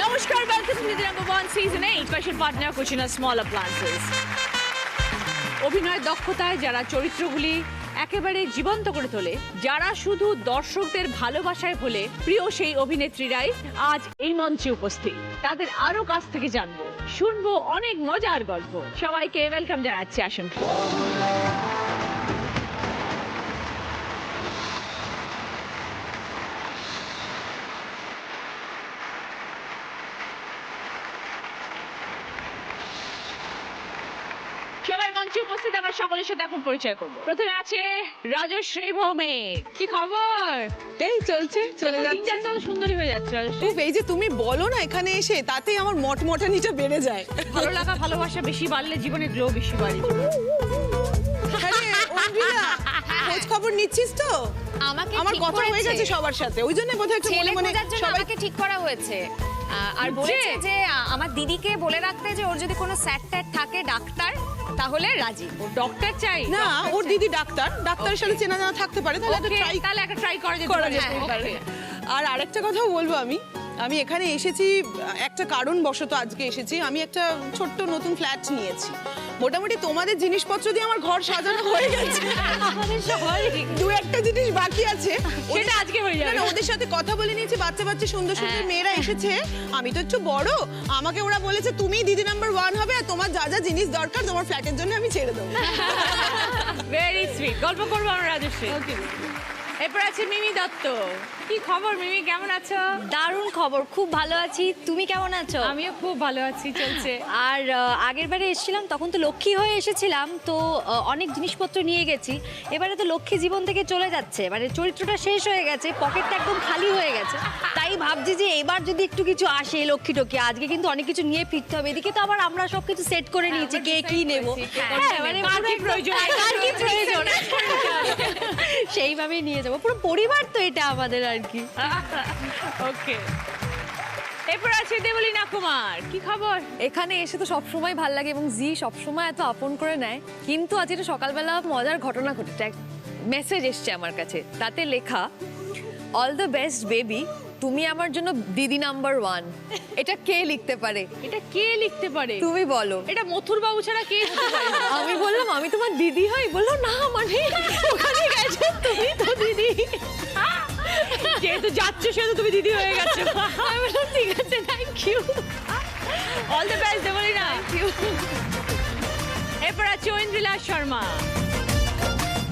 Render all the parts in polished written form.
নমস্কার, welcome to the number 1 season 8 special partner Kutchina small appliances. অভিনয়ের দক্ষতায় যারা চরিত্রগুলি একেবারে জীবন্ত করে তোলে, যারা শুধু দর্শকদের ভালোবাসায় ভোলে, প্রিয় সেই অভিনেত্রীরাই আজ এই মঞ্চে উপস্থিত। তাদের আরো কাছ থেকে জানবো, শুনবো অনেক মজার গল্প। সবাইকে ওয়েলকাম জানাচ্ছি, আসুন। সবাই মঞ্চে উপস্থিত, আমরা সকলের সাথে এখন পরিচয় করবো। প্রথমে আছে রাজশ্রী ভৌমিক। কি খবর? এই চলছে, চলে যাচ্ছে। দিনটা তো সুন্দরী হয়ে যাচ্ছে রাজশ্রী। এই যে তুমি বলো না এখানে এসে, তাতেই আমার মটমটানিটা বেড়ে যায়। ভালো লাগা ভালোবাসা বেশি বাড়লে জীবনে গ্লো বেশি বাড়ে। আরে অঞ্জিলা, খোঁজ খবর নিচ্ছিস তো? আমার কথা হয়ে গেছে সবার সাথে, ওই জন্য বোধহয় একটু মনে মনে সবাইকে ঠিক করা হয়েছে। আর বলেছে যে আমার দিদিকে বলে রাখতে যে ওর যদি কোনো স্যাট ট্যাট থাকে ডাক্তার, তাহলে রাজি। ও ডক্টর চাই না, ওর দিদি ডাক্তার, ডাক্তারের সাথে চেনা জানা থাকতে পারে, তাহলে একটা ট্রাই করা যেতে পারে। আর আরেকটা কথাও বলবো, আমি এখানে এসেছি একটা কারণবশত আজকে এসেছি। আমি একটা ছোট্ট নতুন ফ্ল্যাট নিয়েছি। মোটামুটি তোমাদের জিনিসপত্র দিয়ে আমার ঘর সাজানো হয়ে গেছে। দু একটা জিনিস বাকি আছে, সেটা আজকে হয়ে যাবে। না, ওদের সাথে কথা বলে নিয়েছি। বাচ্চা বাচ্চা সুন্দর সুন্দর মেয়েরা এসেছে। আমি তো একটু বড়, আমাকে ওরা বলেছে তুমি দিদি নাম্বার 1 হবে, আর তোমার যা যা জিনিস দরকার তোমার ফ্ল্যাটের জন্য আমি ছেড়ে দেবো। Very sweet. গল্প করবো আমরা রাজশ্রী। এরপর আছে মিমি দত্ত। কি খবর মিমি, কেমন আছো? দারুণ খবর, খুব ভালো আছি। তুমি কেমন আছো? আমিও খুব ভালো আছি, চলছে। আর আগের বারে এসেছিলাম তখন তো লক্ষ্মী হয়ে এসেছিলাম, তো অনেক জিনিসপত্র নিয়ে গেছি। এবারে তো লক্ষ্মী জীবন থেকে চলে যাচ্ছে, মানে চরিত্রটা শেষ হয়ে গেছে, পকেটটা একদম খালি হয়ে গেছে। তাই ভাবছি যে এবার যদি একটু কিছু আসে লক্ষ্মী টক্ষ্মী, আজকে কিন্তু অনেক কিছু নিয়ে ফিরতে হবে। এদিকে তো আবার আমরা সবকিছু সেট করে নিয়েছি, কে কি নেবো, মানে প্রয়োজন সেইভাবেই নিয়ে যাবো। পুরো পরিবার তো এটা আমাদের আর কি। ওকে, এরপর আছে দেবলীনা কুমার। কি খবর? এখানে এসে তো সবসময় ভাল লাগে এবং জি সবসময় এত আপন করে নেয়, কিন্তু আজ এটা সকালবেলা মজার ঘটনা ঘটেছে। এক মেসেজ এসছে আমার কাছে, তাতে লেখা, অল দ্য বেস্ট বেবি, তুমি আমার জন্য দিদি নাম্বার 1। এটা কে লিখতে পারে? এটা কে লিখতে পারে তুমি বলো। এটা মথুর বাবু ছাড়া কে হতে পারে? আমি বললাম আমি তোমার দিদি হই, বললো না মানে ওখানে গেছে তুমি তো দিদি, যেহেতু যাচ্ছ সেহেতু তুমি দিদি হয়ে গেছো। আমি বললাম ঠিক আছে, thank you, all the best Debolina. এরপর আছে ঐন্দ্রিলা শর্মা।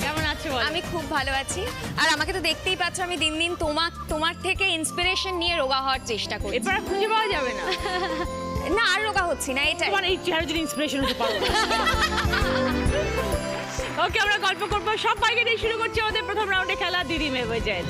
কেমন আছো? আমি খুব ভালো আছি। আর আমাকে তো দেখতেই পাচ্ছ, আমি দিন দিন তোমার থেকে ইন্সপিরেশন নিয়ে রোগা হওয়ার চেষ্টা করি। এরপর আর খুঁজে পাওয়া যাবে না। না, আর রোগা হচ্ছি না, এটাই। তোমার এই চেহারা যদি ইন্সপিরেশন হতে পারো। ওকে, আমরা গল্প করবো। সব বাইকে নিয়ে শুরু করছি আমাদের প্রথম রাউন্ডে খেলা দিদি মে হয়ে যায়।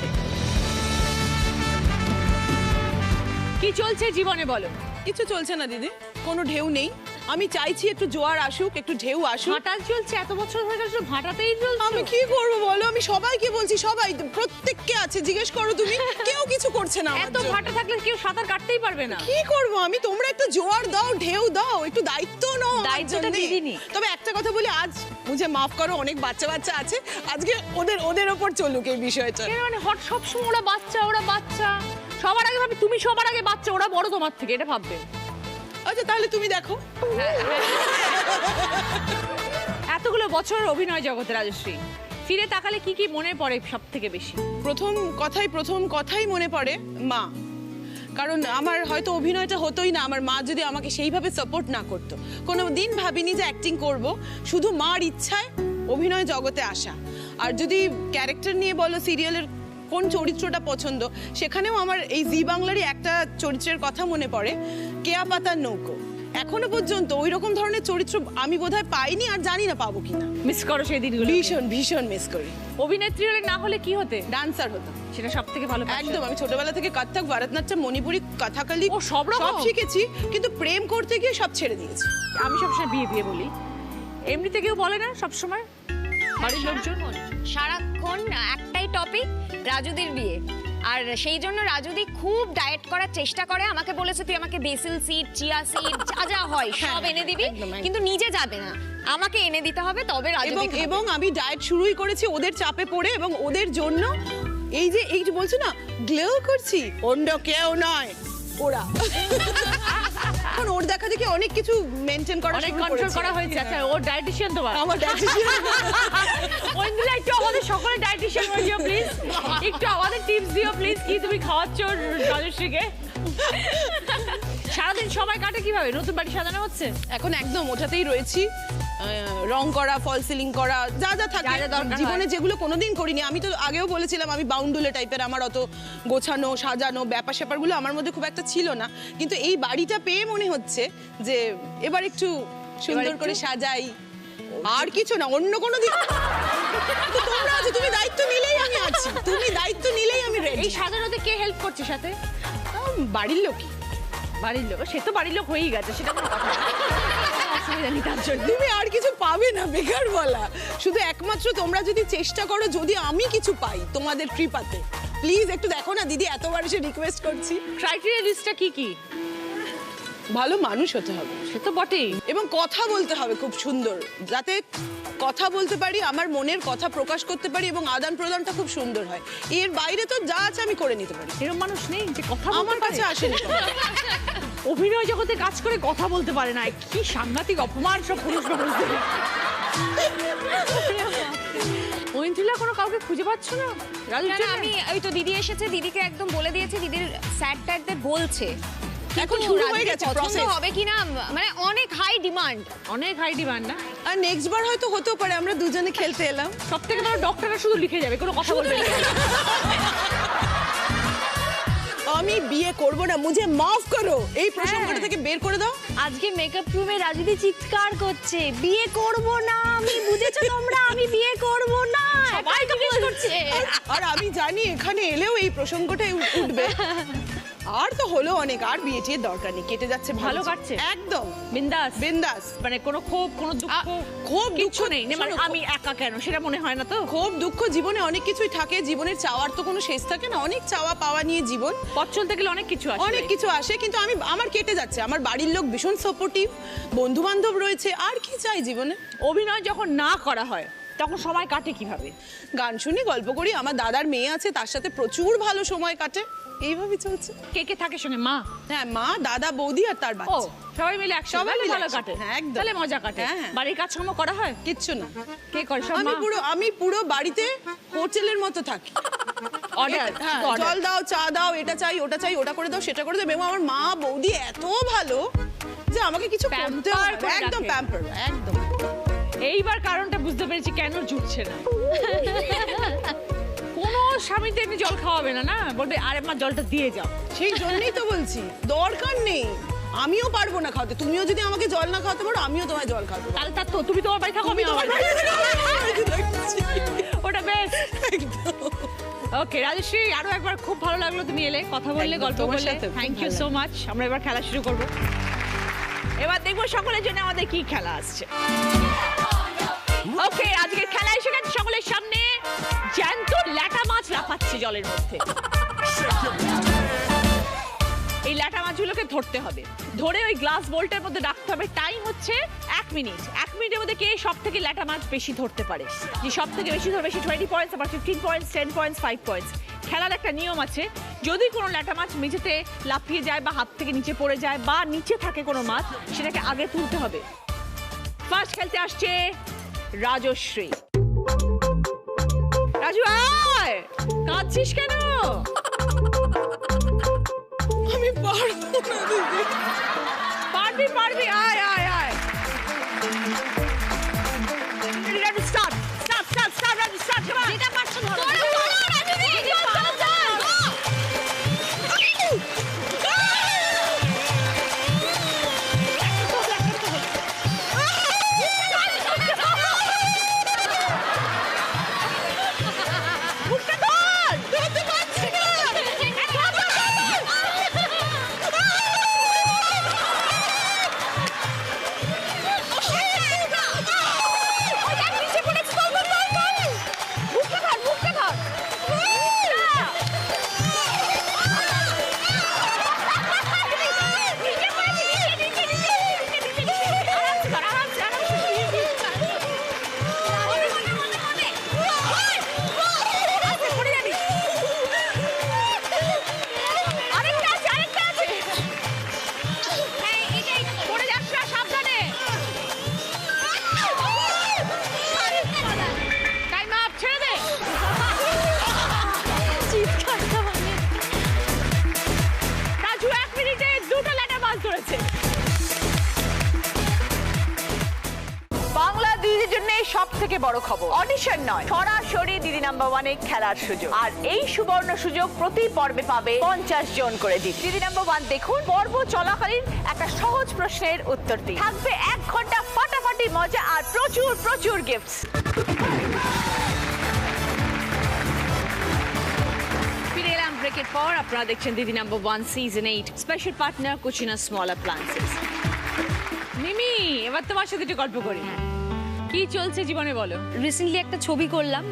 কি চলছে জীবনে বলো? কিছু চলছে না দিদি, কোনো ঢেউ নেই। আমি চাইছি একটু জোয়ার আসুক, একটু ঢেউ আসুক। ভাটা চলছে, এত বছর হয়ে গেল ভাটাতেই চলছে। আমি কি করবো বলো? আমি সবাইকে বলছি, সবাই প্রত্যেককে আছে, জিজ্ঞেস করো তুমি, কেউ কিছু করছে না। এত ভাটা থাকলে কেউ সাঁতার কাটতেই পারবে না। কি করবো আমি? তোমরা একটু জোয়ার দাও, ঢেউ দাও, একটু দায়িত্ব নাও। দায়িত্বটা দিদি নি। তবে একটা কথা বলি, আজ মুঝে মাফ করো, অনেক বাচ্চা বাচ্চা আছে, আজকে ওদের ওপর চলুক এই বিষয়টা। মানে হট সবসময় ওরা বাচ্চা। সবার আগে ভাবি তুমি, সবার আগে বাচ্চা, ওরা বড় তোমার থেকে, এটা ভাববে। আচ্ছা তাহলে তুমি দেখো। এতগুলো বছর অভিনয় জগতে রাজশ্রী, ফিরে তাকালে কি কি মনে পড়ে সব থেকে বেশি? প্রথম কথাই মনে পড়ে মা। কারণ আমার হয়তো অভিনয়টা হতোই না আমার মা যদি আমাকে সেইভাবে সাপোর্ট না করতো। কোনো দিন ভাবিনি যে অ্যাক্টিং করব, শুধু মার ইচ্ছায় অভিনয় জগতে আসা। আর যদি ক্যারেক্টার নিয়ে বলো, সিরিয়ালের কোন চরিত্রটা পছন্দ, সেখানেও আমার এই জি বাংলারই একটা চরিত্রের কথা মনে পড়ে, কেয়া পাতার নৌকো। এখনো পর্যন্ত ওই রকম ধরনের চরিত্র আমি বোধহয় পাইনি, আর জানি না পাবো কিনা। মিস করো সেই দিনগুলো? ভীষণ মিস করি। অভিনেত্রী হলে না হলে কি হতে? ডান্সার হতাম। সেটা সব থেকে ভালো। একদম, আমি ছোটবেলা থেকে কত্থক, ভারতনাট্যম, মণিপুরি, কথাকলি সব শিখেছি, কিন্তু প্রেম করতে গিয়ে সব ছেড়ে দিয়েছি। আমি সবসময় বিয়ে বলি, এমনিতে কেউ বলে না সবসময় বাড়ির লোকজন? সারাক্ষণ একটাই টপিক, রাজুদির বিয়ে। আর সেই জন্য রাজুদি খুব ডায়েট করার চেষ্টা করে। আমাকে বলেছে তুই আমাকে বেসিল সিড, চিয়া সিড, যা যা হয় সব এনে দিবি, কিন্তু নিজে যাবে না, আমাকে এনে দিতে হবে, তবে রাজুদি। এবং আমি ডায়েট শুরুই করেছি ওদের চাপে পড়ে, এবং ওদের জন্য এই যে বলছো না গ্লো করছি, অন্য কেউ নয়, ওরা। এখন ওর দেখা দেখি অনেক কিছু মেনটেন করা অনেক শুরু কন্ট্রোল করেছে। করা হয়েছে। আচ্ছা ওর ডায়েটিশিয়ান তোমার? আমার dietitian। ঐন্দ্রিলা একটু আমাদের সকলের ডায়েটিশিয়ান হয়ে যাও প্লিজ, একটু আমাদের টিপস দিও প্লিজ, কি তুমি খাওয়াচ্ছ রাজশ্রীকে? সারাদিন সময় কাটে কিভাবে? নতুন বাড়ি সাজানো হচ্ছে? এখন একদম ওটাতেই রয়েছি, রং করা, ফল সিলিং করা, যা যা থাকে যা যা দরকার জীবনে, হয়। যেগুলো কোনোদিন করিনি। আমি তো আগেও বলেছিলাম আমি বাউন্ডুলে টাইপের, আমার অত গোছানো সাজানো ব্যাপার স্যাপারগুলো আমার মধ্যে খুব একটা ছিল না, কিন্তু এই বাড়িটা পেয়ে মনে হচ্ছে যে এবার একটু সুন্দর করে সাজাই, আর কিছু না, অন্য কোনো দিন। তো তোমরা আছো, তুমি দায়িত্ব নিলেই আমি আছি, তুমি দায়িত্ব নিলেই আমি রেডি। এই সাজানোতে কে হেল্প করছে সাথে? বাড়ির লোকই। বাড়ির লোক? সে তো বাড়ির লোক হয়েই গেছে, সেটা কোনো কথা না। অসুবিধা নেই তার জন্য। তুমি আর কিছু পাবে না, বেকার বলা। শুধু একমাত্র তোমরা যদি চেষ্টা করো, যদি আমি কিছু পাই তোমাদের কৃপাতে, প্লিজ একটু দেখো না দিদি, এতবার এসে রিকোয়েস্ট করছি। ক্রাইটেরিয়া লিস্টটা কি কি? ভালো মানুষ হতে হবে, সে তো বটেই। এবং কথা বলতে হবে খুব সুন্দর, যাতে কথা বলতে পারি, আমার মনের কথা প্রকাশ করতে পারি, এবং আদান প্রদানটা খুব সুন্দর হয়। এর বাইরে তো যা আছে আমি করে নিতে পারি। এরকম মানুষ নেই যে কথা বলতে আমার কাছে পারে? আসেনি। অভিনয় জগতে কাজ করে কথা বলতে পারে না, কি সাংঘাতিক অপমান সব পুরুষ মানুষদের। ঐন্দ্রিলা কোনো কাউকে খুঁজে পাচ্ছ না? রাজুর না, জন্য? আমি ওই তো দিদি এসেছে, দিদিকে একদম বলে দিয়েছে, দিদির স্যার ট্যারদের বলছে। এখন কিন্তু শুরু হয়ে রাজুকে গেছে পছন্দ প্রসেস। হবে কিনা, মানে অনেক হাই ডিমান্ড। অনেক হাই ডিমান্ড না? আর নেক্সট বার হয়তো হতেও পারে, আমরা দুজনে খেলতে এলাম। সব থেকে বড় ডক্টররা শুধু লিখে যাবে, কোনো কথা বলবে না। আমি বিয়ে করব না, মুঝে মাফ করো, এই প্রসঙ্গটা থেকে বের করে দাও। আজকে মেকআপ রুমে রাজুদি চিৎকার করছে, বিয়ে করব না আমি, বুঝেছো তোমরা, আমি বিয়ে করব না। সবাই জিজ্ঞেস করছে। আর আমি জানি এখানে এলেও এই প্রসঙ্গটাই উঠবে। আর তো হলো অনেক, আর বিয়ে টিয়ের দরকার নেই, কেটে যাচ্ছে ভালো কাটছে? একদম বিন্দাস? বিন্দাস। মানে কোনো ক্ষোভ, কোনো দুঃখ? ক্ষোভ কিছু দুঃখ নেই? মানে শোনো, আমি একা কেন, সেটা মনে হয় না তো? ক্ষোভ দুঃখ জীবনে অনেক কিছুই থাকে, জীবনের চাওয়ার তো কোনো শেষ থাকে না, অনেক চাওয়া পাওয়া নিয়ে জীবন, পথ চলতে গেলে অনেক কিছু আসে। অনেক কিছু আসে, কিন্তু আমার কেটে যাচ্ছে। আমার বাড়ির লোক ভীষণ সাপোর্টিভ, বন্ধু বান্ধব রয়েছে, আর কি চাই জীবনে। অভিনয় যখন না করা হয় তখন সময় কাটে কিভাবে? গান শুনি, গল্প করি, আমার দাদার মেয়ে আছে, তার সাথে প্রচুর ভালো সময় কাটে, এইভাবেই চলছে। কে কে থাকে সঙ্গে? মা? হ্যাঁ, মা, দাদা, বৌদি আর তার ও, বাচ্চা। সবাই মিলে একসাথে? সবাই তাহলে মিলে ভালো একসাথে, কাটে। হ্যাঁ, একদম। তাহলে মজা কাটে। হ্যাঁ, হ্যাঁ। বাড়ির কাজকর্ম করা হয়? কিচ্ছু না, কে করে সব? মা? আমি পুরো বাড়িতে হোটেলের মতো থাকি। অর্ডার? হ্যাঁ, জল দাও, চা দাও, এটা চাই, ওটা চাই, ওটা করে দাও, সেটা করে দাও, এবং আমার মা বৌদি এত ভালো যে আমাকে কিছু করতে Pamper হয় না। করে একদম রাখে। প্যাম্পার, একদম। এইবার কারণটা বুঝতে পেরেছি কেন জুটছে না। কোনো স্বামীতে এমনি জল খাওয়াবে না, না বলবে আরে মা জলটা দিয়ে যাও। সেই জন্যই তো বলছি দরকার নেই, আমিও পারবো না খাওয়াতে। তুমিও যদি আমাকে জল না খাওয়াতে পারো, আমিও তোমায় জল খাওয়াতে পারবো। তাহলে তার তো তুমি তোমার বাড়ি থাকো, আমি আমার বাড়ি। ওটা বেশ। ওকে রাজশ্রী, আরো একবার খুব ভালো লাগলো তুমি এলে, কথা বললে, একদম, গল্প তোমার করলে। সাথেও খুব থ্যাংক ইউ ভালো সো মাচ। আমরা এবার খেলা শুরু করব। এবার দেখবো সকলের জন্য আমাদের কি খেলা আসছে। ওকে, আজকের খেলা এসে গেছে সকলের সামনে। জ্যান্ত ল্যাটা মাছ লাফাচ্ছে জলের মধ্যে। এই ল্যাটা মাছগুলোকে ধরতে হবে, ধরে ওই গ্লাস বোল্টের মধ্যে রাখতে হবে। টাইম হচ্ছে 1 মিনিট। 1 মিনিটের মধ্যে কে সব থেকে ল্যাটা মাছ বেশি ধরতে পারে, যে সব থেকে বেশি ধরবে সে 20 পয়েন্টস, আবার 15 পয়েন্টস, 10 পয়েন্টস, 5 পয়েন্টস। খেলার একটা নিয়ম আছে, যদি কোনো ল্যাটা মাছ মেঝেতে লাফিয়ে যায় বা হাত থেকে নিচে পড়ে যায় বা নিচে থাকে কোনো মাছ, সেটাকে আগে তুলতে হবে। ফার্স্ট খেলতে আসছে রাজশ্রী। রাজু আয়, কাঁদছিস কেন? আমি পারবো না দিদি। পারবি পারবি, আয় আয় আয়। Raju start start start start, Raju start. come on. যেটা পারছো ধরো। মুখটা ধর। ধরতে পারছি না। নিচে পড়েছে। সব থেকে বড় খবর, অডিশন নয়, সরাসরি দিদি নাম্বার ওয়ানে খেলার সুযোগ। আর এই সুবর্ণ সুযোগ প্রতি পর্বে পাবে 50 জন করে দিদি নাম্বার ওয়ান দেখুন, পর্ব চলাকালীন একটা সহজ প্রশ্নের উত্তর দিন, থাকবে 1 ঘন্টা ফাটাফাটি মজা আর প্রচুর প্রচুর গিফটস। ফিরে এলাম ব্রেকের পর, আপনারা দেখছেন Didi number one season 8, special partner Kutchina small appliances. Mimi, এবার তোমার সাথে একটু গল্প করি, কি চলছে জীবনে বলো। রিসেন্টলি একটা ছবি করলাম,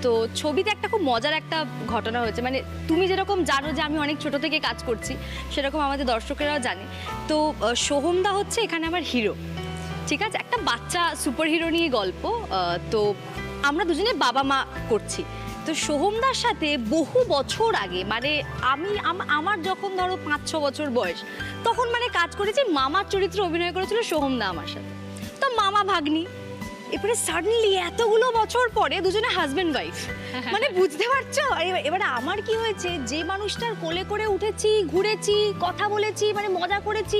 তো ছবিতে একটা খুব মজার একটা ঘটনা হয়েছে। মানে তুমি যেরকম জানো যে আমি অনেক ছোট থেকে কাজ করছি, সেরকম আমাদের দর্শকেরাও জানে। তো সোহমদা হচ্ছে এখানে আমার হিরো, ঠিক আছে, একটা বাচ্চা সুপার হিরো নিয়ে গল্প। তো আমরা দুজনে বাবা মা করছি। তো সোহমদার সাথে বহু বছর আগে, মানে আমার যখন ধরো 5-6 বছর বয়স, তখন মানে কাজ করেছি, মামার চরিত্রে অভিনয় করেছিল সোহমদা আমার সাথে। তো মামা ভাগ্নি, এবারে সাডেনলি এতগুলো বছর পরে দুজনে হাজবেন্ড ওয়াইফ, মানে বুঝতে পারছো। এবারে আমার কি হয়েছে, যে মানুষটার কোলে করে উঠেছি, ঘুরেছি, কথা বলেছি, মানে মজা করেছি,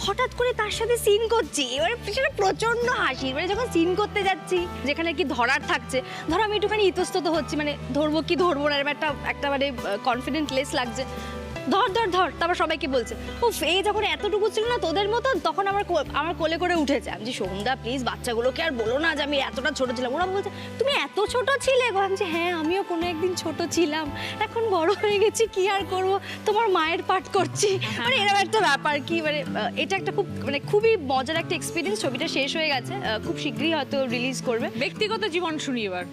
হঠাৎ করে তার সাথে সিন করছি। এবারে সেটা প্রচন্ড হাসি। এবারে যখন সিন করতে যাচ্ছি, যেখানে কি ধরার থাকছে, ধরো আমি একটুখানি ইতস্তত হচ্ছি, মানে ধরবো কি ধরবো না, এবার একটা মানে কনফিডেন্ট লেস লাগছে, ধর ধর ধর, তারপর সবাইকে বলছে উফ, এই যখন এতটুকু ছিল না তোদের মতন, তখন আমার কোলে করে উঠেছে। আমি যে সোহমদা প্লিজ বাচ্চাগুলোকে আর বলো না যে আমি এতটা ছোট ছিলাম। ওরা বলছে তুমি এত ছোট ছিলে? আমি যে হ্যাঁ, আমিও কোনো একদিন ছোট ছিলাম, এখন বড় হয়ে গেছি, কি আর করব, তোমার মায়ের পাঠ করছি। মানে এরকম একটা ব্যাপার কি, মানে এটা একটা খুব মানে খুবই মজার একটা এক্সপিরিয়েন্স। ছবিটা শেষ হয়ে গেছে, খুব শীঘ্রই হয়তো রিলিজ করবে। ব্যক্তিগত জীবন শুনি এবার।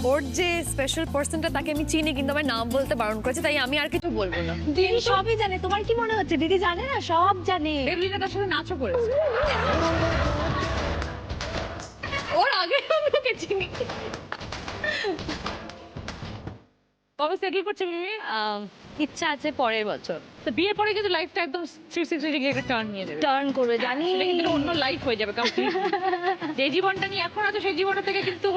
ওর যে স্পেশাল পার্সনটা, তাকে আমি চিনি, কিন্তু আমার নাম বলতে বারণ করেছে, তাই আমি আর কিছু বলবো না। দিদি সবই জানে, তোমার কি মনে হচ্ছে দিদি জানে না? সব জানে। দেবলিনা তার সাথে নাচও করেছে, ওর আগে আমি ওকে চিনি। কবে সেটেল করছে মিমি? ইচ্ছা আছে পরের বছর। তো বিয়ের পরে কিন্তু লাইফটা একদম 360 ডিগ্রি একটা টার্ন নিয়ে যাবে, টার্ন করবে জানি। সেটা কিন্তু অন্য লাইফ হয়ে যাবে, কারণ যে জীবনটা নিয়ে এখন আছে সেই জীবনটা থেকে কিন্তু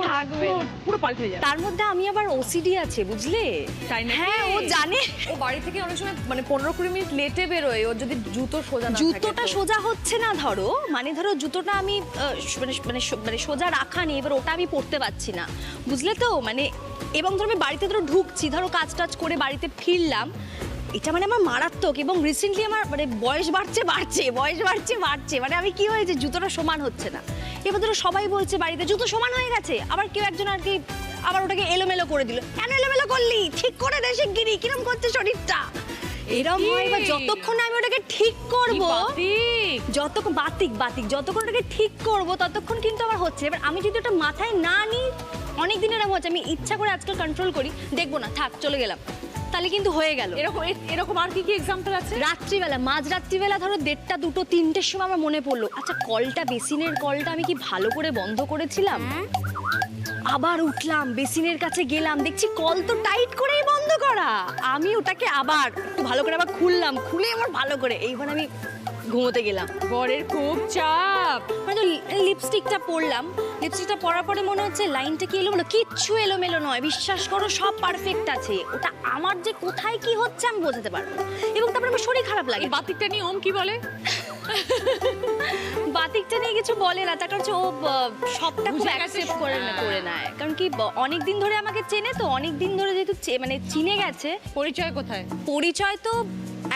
পুরো পাল্টে যাবে। তার মধ্যে আমি আবার ওসিডি আছে, বুঝলে? তাই নাকি? হ্যাঁ, ও জানে। ও বাড়ি থেকে অনেক সময় মানে 15-20 মিনিট লেটে বেরোয়, ওর যদি জুতো সোজা না থাকে। জুতোটা সোজা হচ্ছে না, ধরো মানে ধরো জুতোটা আমি মানে সোজা রাখা নেই, এবার ওটা আমি পরতে পারছি না, বুঝলে তো? মানে এবং ধরো আমি বাড়িতে ধরো ঢুকছি, ধরো কাজ টাজ করে বাড়িতে ফিরলাম, এটা মানে আমার মারাত্মক। এবং রিসেন্টলি আমার মানে বয়স বাড়ছে, মানে আমি কি হয়েছে, জুতোটা সমান হচ্ছে না। এবার ধরো সবাই বলছে বাড়িতে জুতো সমান হয়ে গেছে, আবার কেউ একজন আর কি আবার ওটাকে এলোমেলো করে দিল। কেন এলোমেলো করলি? ঠিক করে দে শিগগিরই, কিরম করছে শরীরটা, এরম হয়। বা যতক্ষণ আমি ওটাকে ঠিক করবো, যতক্ষণ যতক্ষণ ওটাকে ঠিক করবো, ততক্ষণ কিন্তু আমার হচ্ছে। এবার আমি যদি ওটা মাথায় না নিই, অনেক দিন এরকম হচ্ছে, আমি ইচ্ছা করে আজকাল কন্ট্রোল করি, দেখবো না, থাক চলে গেলাম, তাহলে কিন্তু হয়ে গেল। এরকম আর কি এক্সাম্পল আছে? রাত্রিবেলা, মাঝ রাত্রিবেলা ধরো 1টা, 2টো, 3টের সময় আমার মনে পড়লো, আচ্ছা কলটা, বেসিনের কলটা আমি কি ভালো করে বন্ধ করেছিলাম? আবার উঠলাম, বেসিনের কাছে গেলাম, দেখছি কল তো টাইট করেই বন্ধ করা। আমি ওটাকে আবার একটু ভালো করে আবার খুললাম, খুলে আমার ভালো করে, এইবার আমি ঘুমোতে গেলাম। বরের খুব চাপ। মানে তো লিপস্টিকটা পরলাম, লিপস্টিকটা পরার পরে মনে হচ্ছে লাইনটা কি এলোমেলো, কিচ্ছু এলোমেলো নয়, বিশ্বাস করো সব পারফেক্ট আছে। ওটা আমার যে কোথায় কি হচ্ছে আমি বোঝাতে পারবো না, এবং তারপরে আমার শরীর খারাপ লাগে। বাতিকটা নিয়ে ওম কি বলে? বাতিকটা নিয়ে কিছু বলে না, তার কারণ ও সবটা খুব অ্যাকসেপ্ট করে নেয়, কারণ কি অনেক দিন ধরে আমাকে চেনে, তো অনেক দিন ধরে যেহেতু মানে চিনে গেছে। পরিচয় কোথায়? পরিচয় তো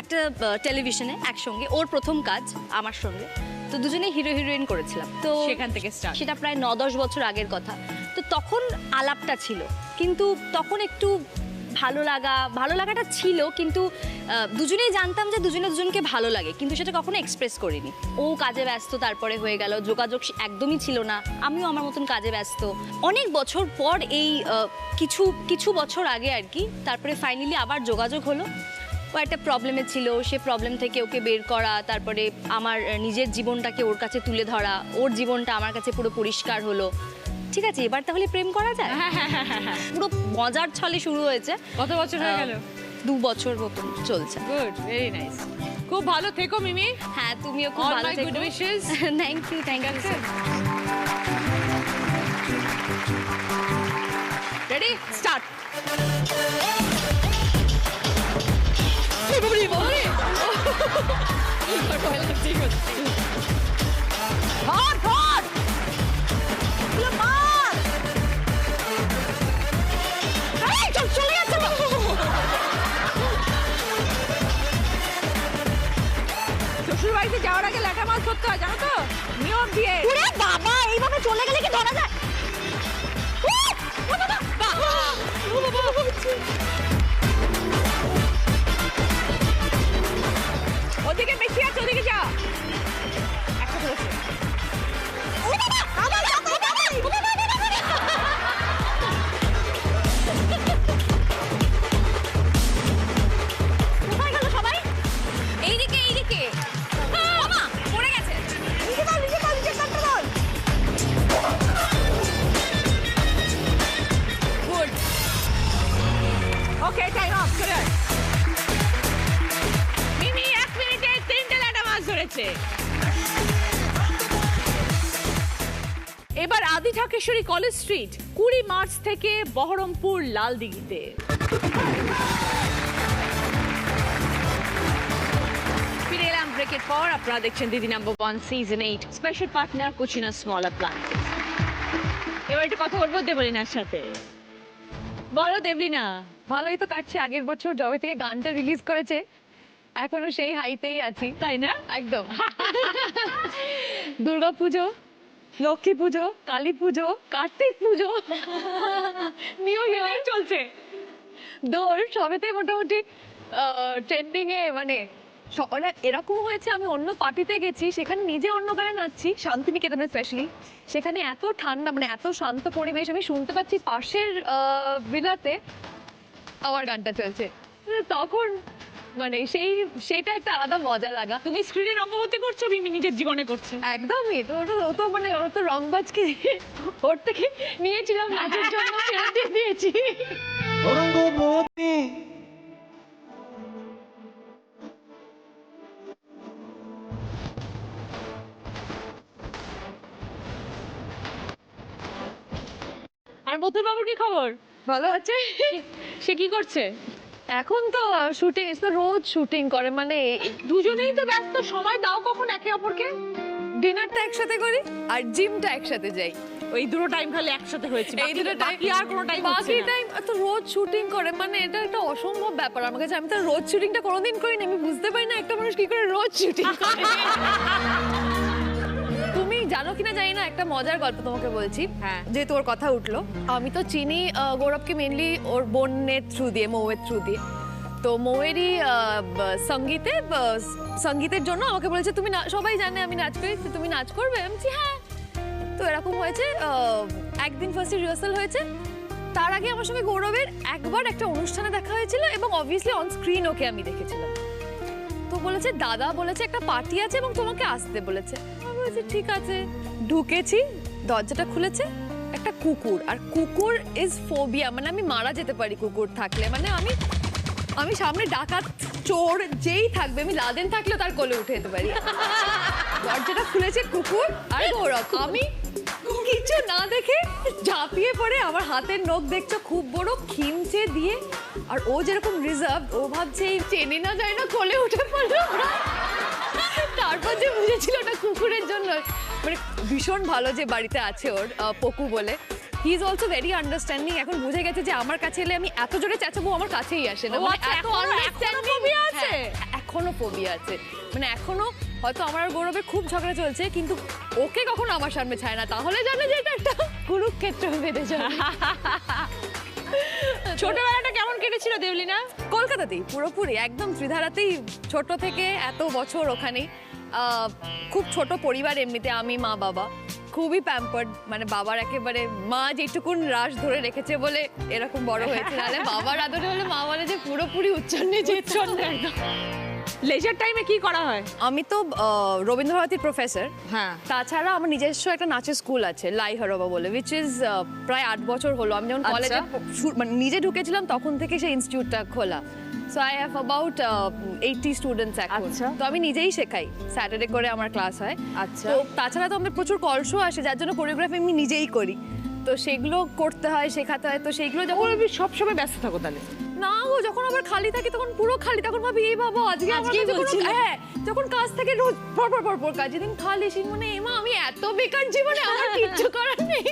একটা টেলিভিশনে একসঙ্গে, ওর প্রথম কাজ আমার সঙ্গে, তো দুজনেই হিরো হিরোইন করেছিলাম, তো সেখান থেকে স্টার্ট। সেটা প্রায় 9-10 বছর আগের কথা। তো তখন আলাপটা ছিল, কিন্তু তখন একটু ভালো লাগাটা ছিল, কিন্তু দুজনেই জানতাম যে দুজনে দুজনকে ভালো লাগে, কিন্তু সেটা কখনো এক্সপ্রেস করিনি। ও কাজে ব্যস্ত, তারপরে হয়ে গেল, যোগাযোগ একদমই ছিল না, আমিও আমার মতন কাজে ব্যস্ত। অনেক বছর পর এই কিছু বছর আগে আর কি, তারপরে ফাইনালি আবার যোগাযোগ হলো। ও একটা প্রবলেমে ছিল, সে প্রবলেম থেকে ওকে বের করা, তারপরে আমার নিজের জীবনটাকে ওর কাছে তুলে ধরা, ওর জীবনটা আমার কাছে পুরো পরিষ্কার হলো। ঠিক আছে, এবার তাহলে প্রেম করা যায়। পুরো মজার ছলে শুরু হয়েছে। কত বছর হয়ে গেল? 2 বছর মতন চলছে। Good, very nice. খুব ভালো থেকো মিমি। হ্যাঁ, তুমিও খুব ভালো থেকো। Good wishes. Thank you. Ready, start. এবার Adi Dhakeshwari college street 20 March থেকে বহরমপুর লালদিঘিতে। ফিরে এলাম ব্রেকের পর। আপনারা দেখছেন Didi number 1 season 8 special partner Kutchina small appliances. এবার একটু কথা বলবো দেবলিনার সাথে। বলো দেবলিনা। ভালোই তো কাটছে। আগের বছর যবে থেকে গানটা রিলিজ করেছে এখনো সেই হাইতেই আছি, তাই না? একদম। দুর্গাপুজো, লক্ষ্মী পুজো, কালী পুজো, কার্তিক পুজো, নিউ ইয়ার চলছে। দোল সবেতে মোটামুটি ট্রেন্ডিং এ। মানে মানে এরকম হয়েছে আমি অন্য পার্টিতে গেছি, সেখানে নিজে অন্য গানে নাচছি, শান্তিনিকেতনে স্পেশালি। সেখানে এত ঠান্ডা, মানে এত শান্ত পরিবেশ, আমি শুনতে পাচ্ছি পাশের ভিলাতে আমার গানটা চলছে। তখন মানে সেটা একটা আলাদা মজা লাগা। তুমি স্ক্রিনে রঙ্গবতী করছো, মিমি নিজের জীবনে করছে। একদমই। তো ও তো মানে ওর তো রংবাজকে ওর থেকে নিয়েছিলাম নাচের জন্য, ফেরত দিয়ে দিয়েছি। আর মতুল বাবুর কি খবর? ভালো আছে। সে কি করছে? এখন তো শুটিং, তো রোজ শুটিং করে, মানে দুজনেই তো ব্যস্ত, সময় দাও কখন একে অপরকে? ডিনারটা একসাথে করি আর জিমটা একসাথে যাই। ওই দুটো টাইম খালি একসাথে হয়েছে, এই দুটো টাইম, বাকি আর কোনো টাইম হচ্ছে বাকি না। টাইম তো রোজ শুটিং করে, মানে এটা একটা অসম্ভব ব্যাপার আমার কাছে। আমি তো রোজ শুটিংটা কোনোদিন করিনি, আমি বুঝতে পারি না একটা মানুষ কি করে রোজ শুটিং করে। তুমি জানো কিনা জানি না, একটা মজার গল্প তোমাকে বলছি। হ্যাঁ। যেহেতু ওর কথা উঠলো, আমি তো চিনি গৌরবকে মেনলি ওর বোনের থ্রু দিয়ে, মৌয়ের থ্রু দিয়ে। তো মৌয়েরই সঙ্গীতের জন্য আমাকে বলেছে তুমি সবাই জানে আমি নাচ করি, তো তুমি নাচ করবে? আমি বলছি হ্যাঁ। তো এরকম হয়েছে, একদিন ফার্স্টে রিহার্সাল হয়েছে। তার আগে আমার সঙ্গে গৌরবের একবার একটা অনুষ্ঠানে দেখা হয়েছিল, এবং অবভিয়াসলি অন স্ক্রিন ওকে আমি দেখেছিলাম। তো বলেছে দাদা বলেছে একটা পার্টি আছে এবং তোমাকে আসতে বলেছে। আমি বলেছি ঠিক আছে। ঢুকেছি, দরজাটা খুলেছে, একটা কুকুর। আর কুকুর ইজ ফোবিয়া, মানে আমি মারা যেতে পারি কুকুর থাকলে। মানে আমি সামনে ডাকাত চোর যেই থাকবে, আমি লাদেন থাকলেও তার কোলে উঠে যেতে পারি। দরজাটা খুলেছে কুকুর আর গৌরব, আমি কিছু না দেখে ঝাঁপিয়ে পড়ে, আমার হাতের নখ দেখছো খুব বড়, খিমচে দিয়ে। আর ও যেরকম রিজার্ভ, ও ভাবছে এই চেনে না যায় না, কোলে উঠে পড়লো। তারপর যে বুঝেছিল ওটা কুকুরের জন্য। মানে ভীষণ ভালো যে বাড়িতে আছে ওর পকু বলে, he is also very understanding. এখন বুঝে গেছে যে আমার কাছে এলে আমি এত জোরে চেঁচাবো আমার কাছেই আসে না। ও মানে আচ্ছা, এত এখনো understanding। phobia আছে? হ্যাঁ, এখনো ফোবিয়া আছে। মানে এখনো হয়তো আমার আর গৌরবের খুব ঝগড়া চলছে, কিন্তু ওকে কখনো আমার সামনে ছায় না, তাহলে জানে যে এটা একটা কুরুক্ষেত্র বেঁধে যাবে। ছোটবেলাটা কেমন কেটেছিল দেবলিনা? কলকাতাতেই পুরোপুরি, একদম ত্রিধারাতেই ছোট থেকে এত বছর ওখানেই। খুব ছোট পরিবার এমনিতে, আমি মা বাবা খুবই প্যাম্পার্ড। মানে বাবার একেবারে, মা যেটুকুন রাশ ধরে রেখেছে বলে এরকম বড় হয়েছে, নাহলে বাবার আদরে হলে মা বলে যে পুরোপুরি উচ্ছন্নে যেত। লেজার টাইমে কি করা হয়? আমি তো রবীন্দ্রভারতীর প্রফেসর। হ্যাঁ। তাছাড়া আমার নিজস্ব একটা নাচের স্কুল আছে, লাই হরবা বলে, উইচ ইজ প্রায় 8 বছর হলো। আমি যখন কলেজে মানে নিজে ঢুকেছিলাম তখন থেকে সেই ইনস্টিটিউটটা খোলা। So I have about 80 students এখন। আচ্ছা। তো আমি নিজেই শেখাই, স্যাটারডে করে আমার ক্লাস হয়। আচ্ছা। তো তাছাড়া তো আমার প্রচুর কল শো আসে, যার জন্য কোরিওগ্রাফি আমি নিজেই করি। তো সেগুলো করতে হয়, শেখাতে হয়। তো সেইগুলো যখন আমি সবসময় ব্যস্ত থাকো তাহলে? না গো, যখন আবার খালি থাকি তখন পুরো খালি, তখন ভাবি এই বাবা আজকে আমার কাছে কোনো, হ্যাঁ, যখন কাজ থেকে রোজ পর কাজ, যেদিন খালি সেই মানে এমা আমি এত বেকার জীবনে, আমার কিচ্ছু করার নেই।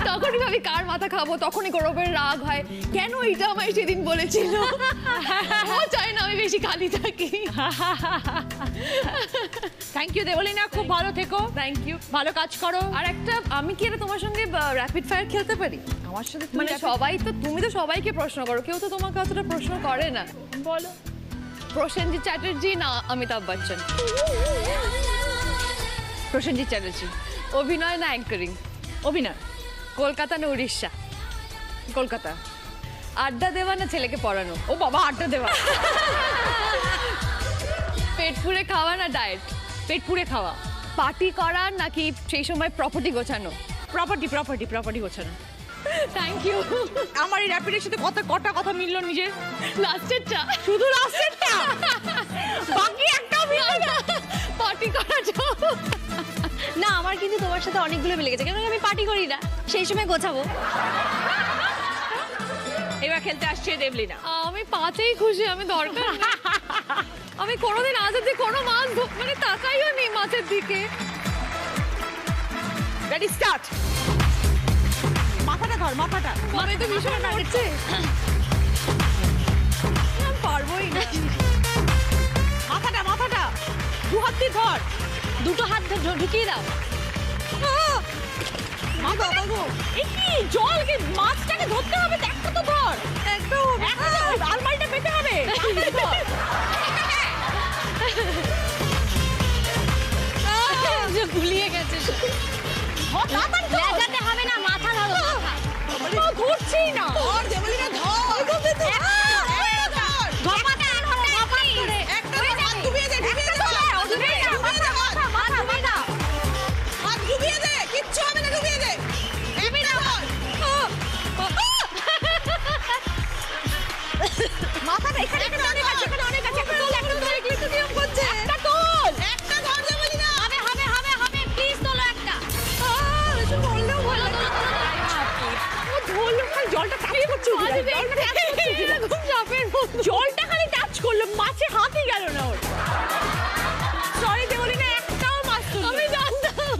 তখনই ভাবি কার মাথা খাবো, তখনই গৌরবের রাগ হয়, কেন এইটা আমায় সেদিন বলেছিল। ও চায় না আমি বেশি খালি থাকি। থ্যাংক ইউ দেবলিনা, খুব ভালো থেকো। Thank you. ভালো কাজ করো। আর একটা, আমি কি এটা তোমার সঙ্গে র্যাপিড ফায়ার খেলতে পারি? আমার সাথে মানে সবাই তো, তুমি তো সবাইকে প্রশ্ন করো, কেউ তো তোমাকে অতটা প্রশ্ন করে না। বলো। প্রসেনজিৎ চ্যাটার্জি না অমিতাভ বচ্চন? প্রসেনজিৎ চ্যাটার্জি। অভিনয় না অ্যাঙ্করিং? অভিনয়। কলকাতা না উড়িষ্যা? কলকাতা। আড্ডা দেওয়া না ছেলেকে পড়ানো? ও বাবা, আড্ডা দেওয়া। পেট পুড়ে খাওয়া না ডায়েট? পেট পুড়ে খাওয়া। পার্টি করা নাকি সেই সময় প্রপার্টি গোছানো? প্রপার্টি গোছানো। Thank you. আমার এই র্যাপিডের সাথে কটা কথা মিললো নিজের? লাস্টেরটা, শুধু লাস্টেরটা, বাকি একটাও মিললো না। পার্টি করা যাও। না আমার কিন্তু তোমার সাথে অনেকগুলো মিলে গেছে, কেন আমি পার্টি করি না, সেই সময় গোছাবো। এবার খেলতে আসছে দেবলিনা। আমি পাতেই খুশি, আমি দরকার নেই। আমি কোনোদিন আজ অব্দি কোনো মাছ মানে তাকাইও নেই মাছের দিকে। Ready start. মাথাটা ধর, মাথাটা। মানে তো ভীষণ নড়ছে। আমি পারবোই না। মাথাটা মাথাটা দু হাত দিয়ে ধর, দুটো হাত ঢুকিয়ে দাও। মা বাবা গো, এই কি জলকে মাছটাকে ধরতে হবে, একটা তো ধর, একটা আলমারিটা পেতে হবে, তাড়াতাড়ি ধর। গুলিয়ে গেছে, তাড়াতাড়ি ধর। লেজাতে হবে না, মাথা ধরো। মা ধরছেই না। ধর দেবলিনা ধর। ধপাটা ধরো, ধপাত করে। একটা ধর, হাত ডুবিয়ে দে, ডুবিয়ে দে, ডুবিয়ে দে, ডুবিয়ে দে, হাত ডুবিয়ে দে, কিচ্ছু হবে না, ডুবিয়ে দে। একটা ধর। মাথাটা এখানে অনেক আছে, এখানে অনেক আছে, একটা তোল, একটা তোল, এগুলো তো নিয়ম করছে, একটা তোল। একটা ধর দেবলিনা। হবে হবে হবে হবে, প্লিজ তোলো একটা। ধরলেও ভালো, ও ধরলো, খালি জলটা টাচ করছে, এরকম চাপের মতো। জলটা খালি টাচ করলো, মাছে হাতই গেল না ওর। সরি দেবলিনা, একটাও মাছ তুললো। আমি জানতাম।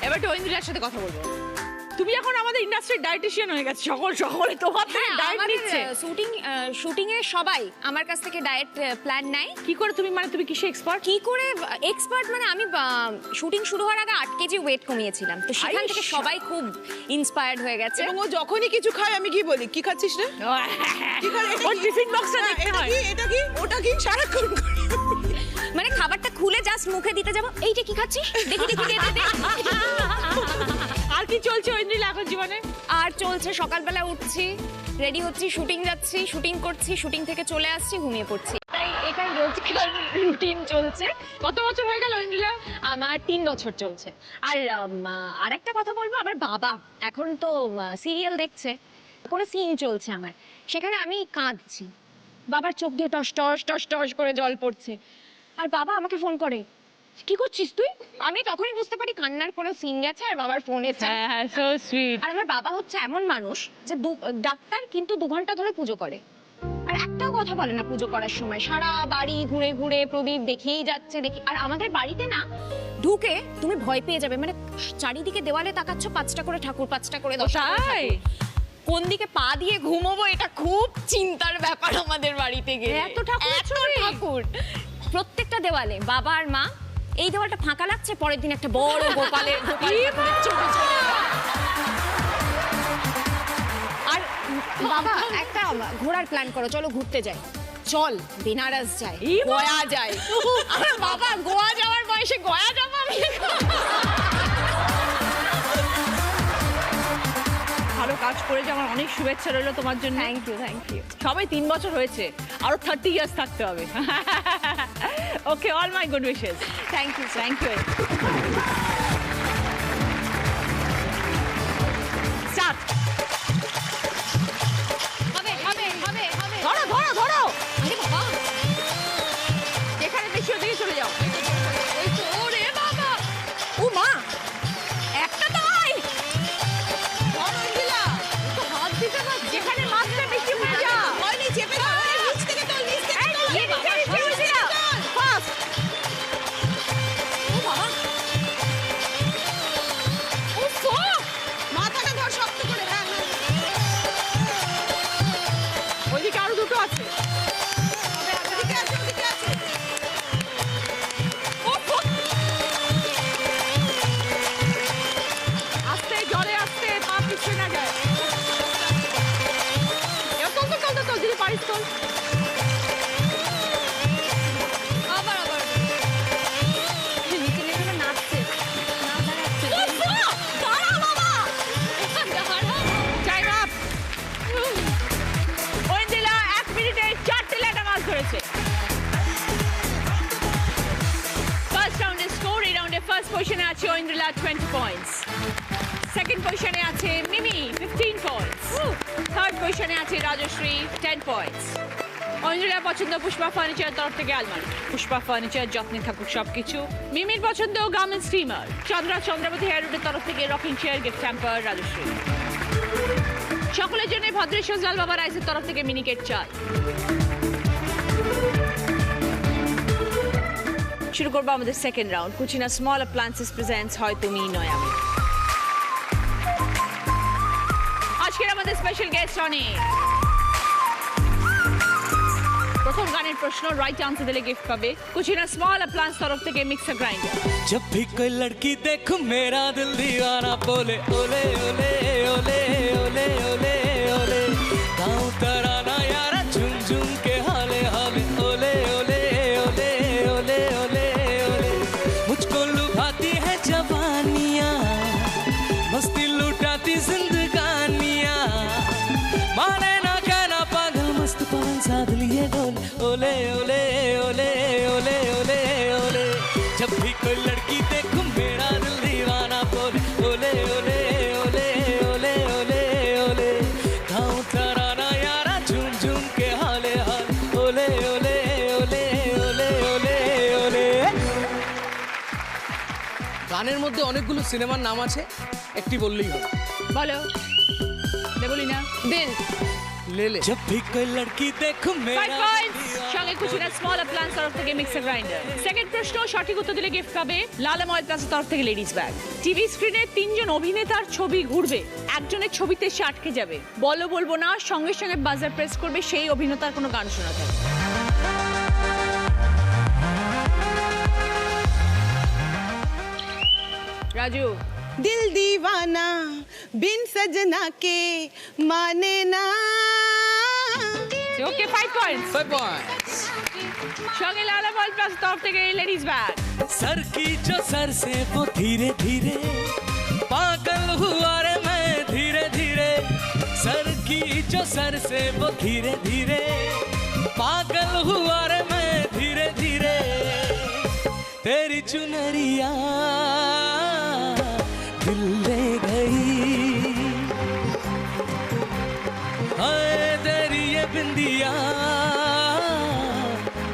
এবার তো ঐন্দ্রিলার সাথে কথা বলবো। তুমি এখন আমাদের ইন্ডাস্ট্রির ডায়েটিশিয়ান হয়ে গেছে, সকলে তোমার থেকে ডায়েট নিচ্ছে। শুটিং এ সবাই আমার কাছ থেকে ডায়েট প্ল্যান নেয়। কি করে তুমি, মানে তুমি কিসে এক্সপার্ট? কি করে এক্সপার্ট মানে আমি শুটিং শুরু হওয়ার আগে 8 কেজি ওয়েট কমিয়েছিলাম, তো সেখান থেকে সবাই খুব ইন্সপায়ার্ড হয়ে গেছে। এবং ও যখনই কিছু খায় আমি কি বলি, কি খাচ্ছিস রে? কি খায়? ওর টিফিন বক্সটা দেখতে এটা হয়। কি, এটা কি, ওটা কি, সারাক্ষণ করি। মানে খাবারটা খুলে জাস্ট মুখে দিতে যাবো, এইটা কি খাচ্ছিস, দেখি দেখি দে, দে, দে। আর কি চলছে ঐন্দ্রিলা এখন জীবনে? আর চলছে, সকালবেলা উঠছি, রেডি হচ্ছি, শুটিং যাচ্ছি, শুটিং করছি, শুটিং থেকে চলে আসছি, ঘুমিয়ে পড়ছি। তাই এটাই রোজকার রুটিন চলছে। কত বছর হয়ে গেল ঐন্দ্রিলা? আমার 3 বছর চলছে। আর আরেকটা কথা বলবো, আমার বাবা এখন তো সিরিয়াল দেখছে, কোনো সিন চলছে আমার, সেখানে আমি কাঁদছি, বাবার চোখ দিয়ে টস টস টস টস করে জল পড়ছে, আর বাবা আমাকে ফোন করে, কি করছিস তুই? আমি তখনই বুঝতে পারি কান্নার কোনো সিন গেছে আর বাবার ফোন এসেছে। হ্যাঁ, সো সুইট। আর আমার বাবা হচ্ছে এমন মানুষ যে ডাক্তার কিন্তু 2 ঘন্টা ধরে পুজো করে, আর একটাও কথা বলে না পুজো করার সময়, সারা বাড়ি ঘুরে ঘুরে প্রদীপ দেখেই যাচ্ছে, দেখি। আর আমাদের বাড়িতে না ঢুকে তুমি ভয় পেয়ে যাবে, মানে চারিদিকে দেওয়ালে তাকাচ্ছ, 5টা করে ঠাকুর, 5টা করে 10টা করে তাই? ঠাকুর। কোন দিকে পা দিয়ে ঘুমোবো এটা খুব চিন্তার ব্যাপার আমাদের বাড়িতে গেলে। এত ঠাকুর এত ঠাকুর প্রত্যেকটা দেওয়ালে। বাবা আর মা, এই দেওয়ালটা ফাঁকা লাগছে, পরের দিন একটা বড় গোপাল ঠাকুরের ছবি চলে এলো। আর বাবা একটা ঘোরার প্ল্যান করো, চলো ঘুরতে যাই, চল বেনারস যাই, গয়া যাই। আমার বাবা গোয়া যাওয়ার বয়সে গয়া যাবো আমি? ভালো কাজ করেছে, আমার অনেক শুভেচ্ছা রইলো তোমার জন্য। Thank you, thank you. সবাই 3 বছর হয়েছে, আরো 30 ইয়ার্স থাকতে হবে। Okay, all my good wishes. Thank you, thank you. Start. হবে হবে হবে হবে। ধরো ধরো ধরো, আরে বাবা, যেখানে বেশি ওদিকে চলে যাও। এই তো, ওরে বাবা, ও মা, একটা তাই। ধর ঐন্দ্রিলা। তো হাত দিতে না, যেখানে মাছটা বেশি উঠে যা। হয়নি, চেপে ধর, ওই নিচ থেকে তোল, নিচ থেকে তোল। এই নিচে নিচে উঠে যা। ফাস্ট। ও বাবা, ও সো, মাথাটা ধর শক্ত করে, হ্যাঁ হ্যাঁ। ওইদিকে আরো দুটো আছে। ওদিকে আছে, ওদিকে আছে। ও, ও। আস্তে, জলে আস্তে, পা পিছলে না যায়। এবার তোল, তোল, তোল, তোল, যদি পারিস তোল। আবার আবার নিচে নেমে নাচছে, না দাঁড়াচ্ছে। দাঁড়া বাবা। Time up. ঐন্দ্রিলা 1 মিনিটে 4টে ল্যাটা মাছ ধরেছে। ফার্স্ট রাউন্ডে স্কোর, এই রাউন্ডে ফার্স্ট পজিশনে আছে ঐন্দ্রিলা 20 পয়েন্টস, সেকেন্ড পজিশনে আছে মিমি 15 পয়েন্টস, থার্ড পজিশনে আছে রাজশ্রী 10 পয়েন্টস, অঞ্জলির পছন্দ পুষ্পা ফার্নিচার তরফ থেকে আলমারি। পুষ্পা ফার্নিচার, যত্নে থাকুক সবকিছু। মিমির পছন্দ গার্মেন্ট স্টিমার। চন্দ্রাবতী হেয়ারউডের তরফ থেকে rocking chair, gift hamper, Rajashree. সকলের জন্য ভদ্রেশ্বর জাল বাবা রাইসের তরফ থেকে মিনিকেট চাল। শুরু করবো আমাদের second round. Kutchina small appliances presents হয় তুমি নয় আমি। আজকের আমাদের স্পেশাল গেস্ট অনেক। প্রথম গানের প্রশ্ন, রাইট আনসার দিলে গিফট পাবে কুচিনা স্মল অ্যাপ্লায়েন্স তরফ থেকে মিক্সার গ্রাইন্ডার। जब भी कोई लड़की देखो मेरा दिल दीवाना बोले ओले ओले ओले ओले ओले ओले गाँव तराना यारा झुम झुम के हाले हाले ओले ओले ओले ओले ओले ओले मुझको लुभाती है जवानियाँ मस्ती लुटाती जिंदगानियाँ माने ना कहना पागल मस्त पवन साध लिए डोले ओले ओले ओले ओले ओले ओले जब भी कोई लड़की देखूं मेरा दिल दीवाना बोले ओले ओले ओले ओले ओले ओले गाँव तराना यारा झूम झूम के हाले हाल ओले ओले ओले ओले ओले ओले। গানের মধ্যে অনেকগুলো সিনেমার নাম আছে, একটি বললেই হবে। বলো, বলি না দিন লেলে। जब भी कोई लड़की देखूं 5 मेरा পয়েন্টস। সঙ্গে কুচিনা স্মল অ্যাপ্লায়েন্স তরফ থেকে মিক্সার গ্রাইন্ডার। সেকেন্ড প্রশ্ন, সঠিক উত্তর দিলে গিফট পাবে লালম অয়েল প্লাসের তরফ থেকে লেডিস ব্যাগ। টিভি স্ক্রিনে 3 জন অভিনেতার ছবি ঘুরবে, একজনের ছবিতে সে আটকে যাবে। বলো বলবো না, সঙ্গে সঙ্গে বাজার প্রেস করবে, সেই অভিনেতার কোনো গান শোনাতে হবে। রাজু, দিল দিওয়ানা বিন সजना के माने ना। ওকে 5 পয়েন্টস। 5 পয়েন্টস। সঙ্গে লালম অয়েল প্লাসের তরফ থেকে লেডিস ব্যাগ। सर की जो सर से वो धीरे धीरे पागल हुआ रे मैं धीरे धीरे सर की जो सर से वो धीरे धीरे पागल हुआ रे मैं धीरे धीरे तेरी चुनरिया दिल ले गई हाय तेरी ये बिंदिया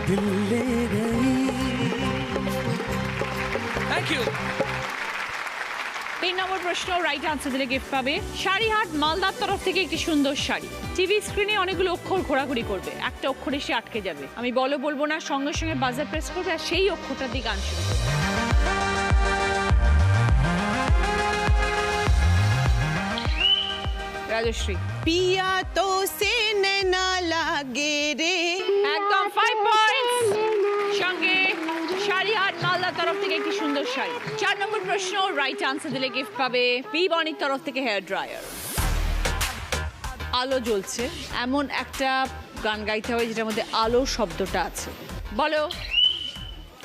दिल ले गई। Thank you. 3 নম্বর প্রশ্ন, রাইট আনসার দিলে গিফট পাবে শাড়িহাট মালদার তরফ থেকে একটি সুন্দর শাড়ি। টিভি স্ক্রিনে অনেকগুলো অক্ষর ঘোরাঘুরি করবে, একটা অক্ষরে সে আটকে যাবে। আমি বলো বলবো না, সঙ্গে সঙ্গে বাজার প্রেস করবে আর সেই অক্ষরটা দিয়ে গান শুরু করবে। রাজশ্রী, पिया तो से नैना लागे रे। একদম 5 পয়েন্টস। সঙ্গে শাড়িহাট মালদার তরফ থেকে একটি সুন্দর শাড়ি। 4 নম্বর প্রশ্ন, রাইট আনসার দিলে গিফট পাবে পি বনির তরফ থেকে হেয়ার ড্রায়ার। আলো জ্বলছে, এমন একটা গান গাইতে হবে যেটার মধ্যে আলো শব্দটা আছে। বলো